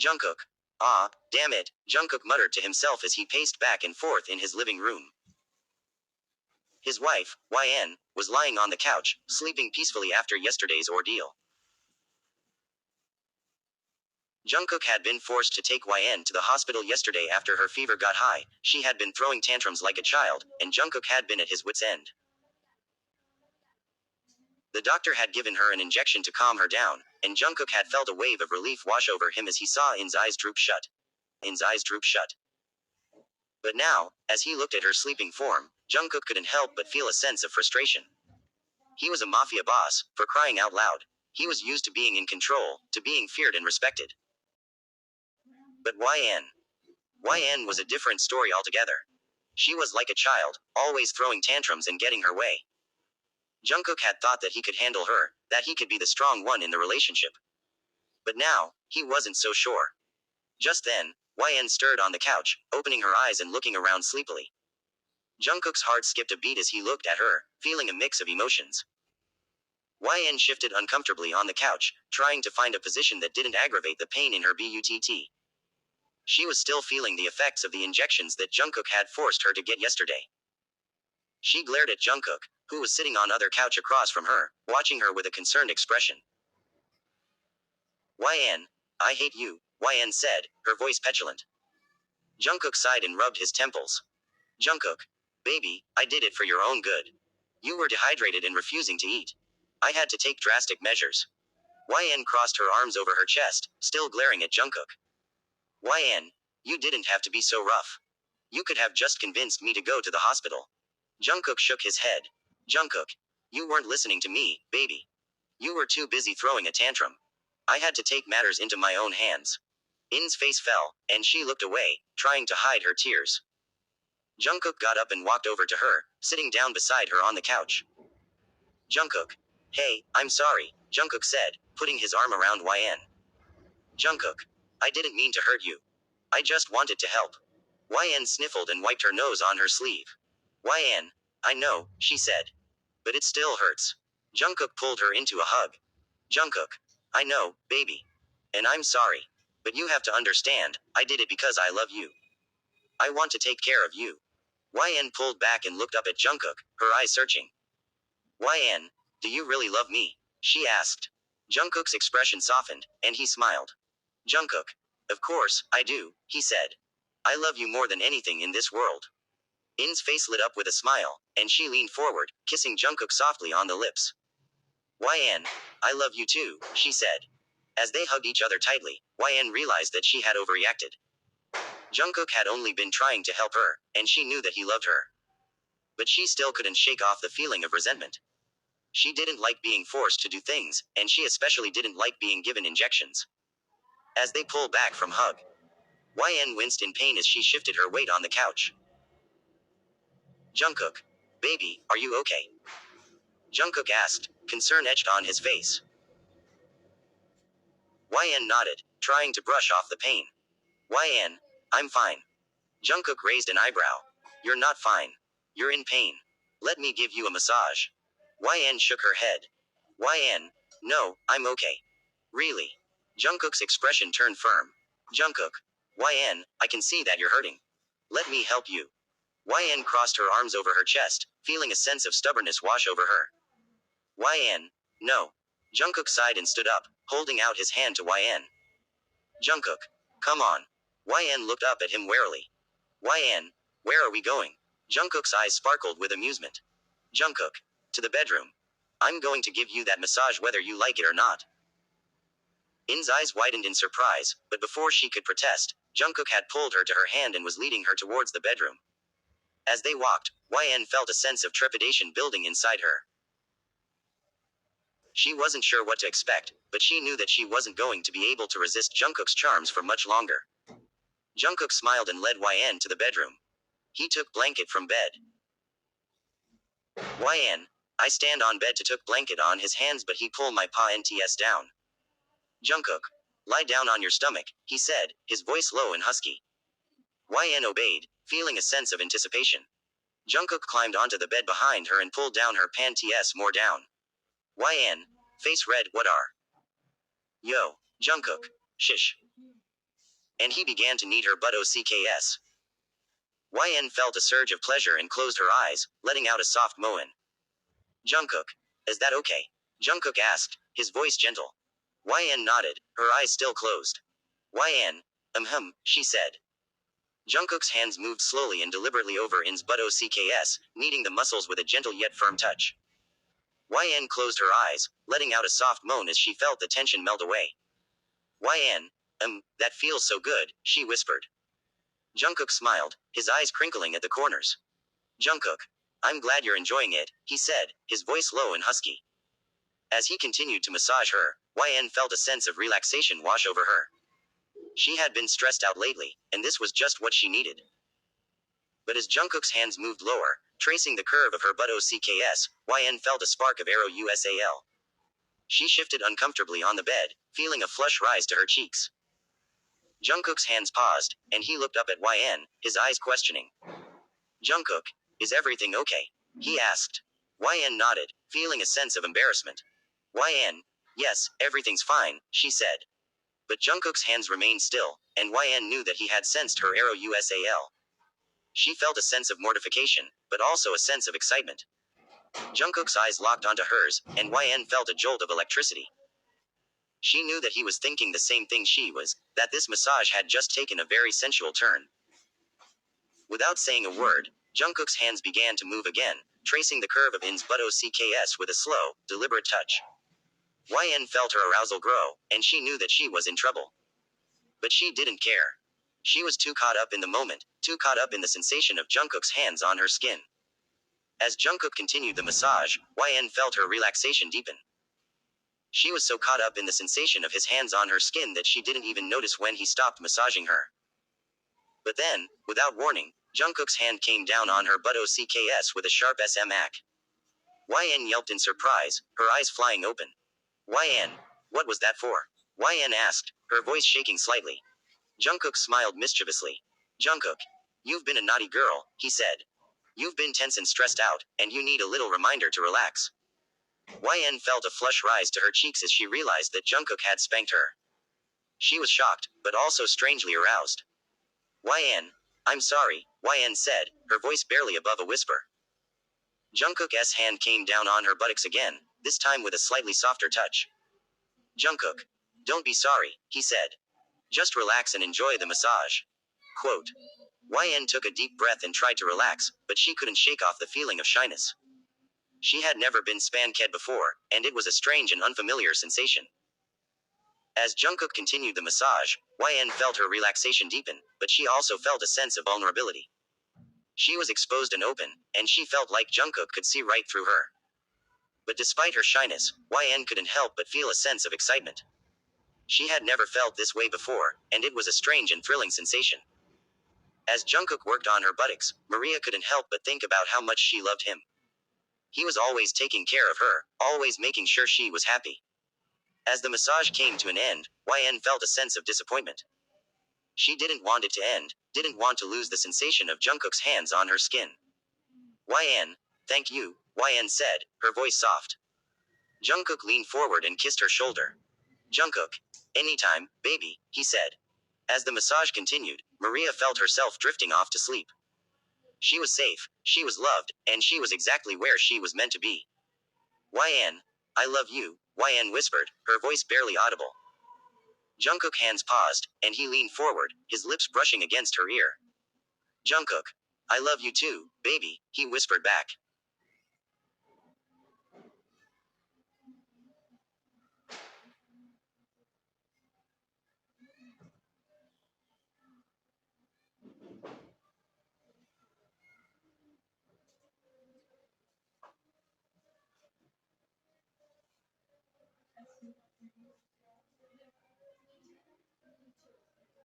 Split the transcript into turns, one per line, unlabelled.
Jungkook. Ah, damn it, Jungkook muttered to himself as he paced back and forth in his living room. His wife, YN, was lying on the couch, sleeping peacefully after yesterday's ordeal. Jungkook had been forced to take YN to the hospital yesterday after her fever got high. She had been throwing tantrums like a child, and Jungkook had been at his wits' end. The doctor had given her an injection to calm her down, and Jungkook had felt a wave of relief wash over him as he saw In's eyes droop shut. In's eyes droop shut. But now, as he looked at her sleeping form, Jungkook couldn't help but feel a sense of frustration. He was a mafia boss, for crying out loud. He was used to being in control, to being feared and respected. But YN. YN was a different story altogether. She was like a child, always throwing tantrums and getting her way. Jungkook had thought that he could handle her, that he could be the strong one in the relationship. But now, he wasn't so sure. Just then, YN stirred on the couch, opening her eyes and looking around sleepily. Jungkook's heart skipped a beat as he looked at her, feeling a mix of emotions. YN shifted uncomfortably on the couch, trying to find a position that didn't aggravate the pain in her butt. She was still feeling the effects of the injections that Jungkook had forced her to get yesterday. She glared at Jungkook, who was sitting on other couch across from her, watching her with a concerned expression. YN, I hate you, YN said, her voice petulant. Jungkook sighed and rubbed his temples. Jungkook, baby, I did it for your own good. You were dehydrated and refusing to eat. I had to take drastic measures. YN crossed her arms over her chest, still glaring at Jungkook. YN, you didn't have to be so rough. You could have just convinced me to go to the hospital. Jungkook shook his head. Jungkook, you weren't listening to me, baby. You were too busy throwing a tantrum. I had to take matters into my own hands. In's face fell, and she looked away, trying to hide her tears. Jungkook got up and walked over to her, sitting down beside her on the couch. Jungkook. Hey, I'm sorry, Jungkook said, putting his arm around YN. Jungkook. I didn't mean to hurt you. I just wanted to help. YN sniffled and wiped her nose on her sleeve. YN. I know, she said. But it still hurts. Jungkook pulled her into a hug. Jungkook. I know, baby. And I'm sorry. But you have to understand, I did it because I love you. I want to take care of you. YN pulled back and looked up at Jungkook, her eyes searching. YN, do you really love me? She asked. Jungkook's expression softened, and he smiled. Jungkook. Of course, I do, he said. I love you more than anything in this world. In's face lit up with a smile, and she leaned forward, kissing Jungkook softly on the lips. YN, I love you too, she said. As they hugged each other tightly, YN realized that she had overreacted. Jungkook had only been trying to help her, and she knew that he loved her. But she still couldn't shake off the feeling of resentment. She didn't like being forced to do things, and she especially didn't like being given injections. As they pulled back from hug, YN winced in pain as she shifted her weight on the couch. Jungkook. Baby, are you okay? Jungkook asked, concern etched on his face. YN nodded, trying to brush off the pain. YN, I'm fine. Jungkook raised an eyebrow. You're not fine. You're in pain. Let me give you a massage. YN shook her head. YN, no, I'm okay. Really? Jungkook's expression turned firm. Jungkook. YN, I can see that you're hurting. Let me help you. YN crossed her arms over her chest, feeling a sense of stubbornness wash over her. YN, no. Jungkook sighed and stood up, holding out his hand to YN. Jungkook. Come on. YN looked up at him warily. YN, where are we going? Jungkook's eyes sparkled with amusement. Jungkook. To the bedroom. I'm going to give you that massage whether you like it or not. In's eyes widened in surprise, but before she could protest, Jungkook had pulled her to her hand and was leading her towards the bedroom. As they walked, YN felt a sense of trepidation building inside her. She wasn't sure what to expect, but she knew that she wasn't going to be able to resist Jungkook's charms for much longer. Jungkook smiled and led YN to the bedroom. He took blanket from bed. YN, I stand on bed to took blanket on his hands but he pull my pa-nts down. Jungkook, lie down on your stomach, he said, his voice low and husky. YN obeyed, feeling a sense of anticipation. Jungkook climbed onto the bed behind her and pulled down her panties more down. YN, face red, what are? Yo, Jungkook, shish. and he began to knead her butts. YN felt a surge of pleasure and closed her eyes, letting out a soft moan. Jungkook, is that okay? Jungkook asked, his voice gentle. YN nodded, her eyes still closed. YN, she said. Jungkook's hands moved slowly and deliberately over In's butts, kneading the muscles with a gentle yet firm touch. YN closed her eyes, letting out a soft moan as she felt the tension melt away. YN, that feels so good, she whispered. Jungkook smiled, his eyes crinkling at the corners. Jungkook, I'm glad you're enjoying it, he said, his voice low and husky. As he continued to massage her, YN felt a sense of relaxation wash over her. She had been stressed out lately, and this was just what she needed. But as Jungkook's hands moved lower, tracing the curve of her butts, YN felt a spark of usal. She shifted uncomfortably on the bed, feeling a flush rise to her cheeks. Jungkook's hands paused, and he looked up at YN, his eyes questioning. Jungkook, is everything okay? He asked. YN nodded, feeling a sense of embarrassment. YN, yes, everything's fine, she said. But Jungkook's hands remained still, and YN knew that he had sensed her usal. She felt a sense of mortification, but also a sense of excitement. Jungkook's eyes locked onto hers, and YN felt a jolt of electricity. She knew that he was thinking the same thing she was, that this massage had just taken a very sensual turn. Without saying a word, Jungkook's hands began to move again, tracing the curve of In's butts with a slow, deliberate touch. YN felt her arousal grow, and she knew that she was in trouble. But she didn't care. She was too caught up in the moment, too caught up in the sensation of Jungkook's hands on her skin. As Jungkook continued the massage, YN felt her relaxation deepen. She was so caught up in the sensation of his hands on her skin that she didn't even notice when he stopped massaging her. But then, without warning, Jungkook's hand came down on her butts with a sharp smack. YN yelped in surprise, her eyes flying open. YN, what was that for? YN asked, her voice shaking slightly. Jungkook smiled mischievously. Jungkook, you've been a naughty girl, he said. You've been tense and stressed out, and you need a little reminder to relax. YN felt a flush rise to her cheeks as she realized that Jungkook had spanked her. She was shocked, but also strangely aroused. YN, I'm sorry, YN said, her voice barely above a whisper. Jungkook's hand came down on her buttocks again, this time with a slightly softer touch. Jungkook, don't be sorry, he said. Just relax and enjoy the massage. Quote. YN took a deep breath and tried to relax, but she couldn't shake off the feeling of shyness. She had never been spanked before, and it was a strange and unfamiliar sensation. As Jungkook continued the massage, YN felt her relaxation deepen, but she also felt a sense of vulnerability. She was exposed and open, and she felt like Jungkook could see right through her. But despite her shyness, YN couldn't help but feel a sense of excitement. She had never felt this way before, and it was a strange and thrilling sensation. As Jungkook worked on her buttocks, Maria couldn't help but think about how much she loved him. He was always taking care of her, always making sure she was happy. As the massage came to an end, YN felt a sense of disappointment. She didn't want it to end, didn't want to lose the sensation of Jungkook's hands on her skin. YN, thank you, YN said, her voice soft. Jungkook leaned forward and kissed her shoulder. Jungkook, anytime, baby, he said. As the massage continued, Maria felt herself drifting off to sleep. She was safe, she was loved, and she was exactly where she was meant to be. YN, I love you, YN whispered, her voice barely audible. Jungkook's hands paused, and he leaned forward, his lips brushing against her ear. Jungkook, I love you too, baby, he whispered back.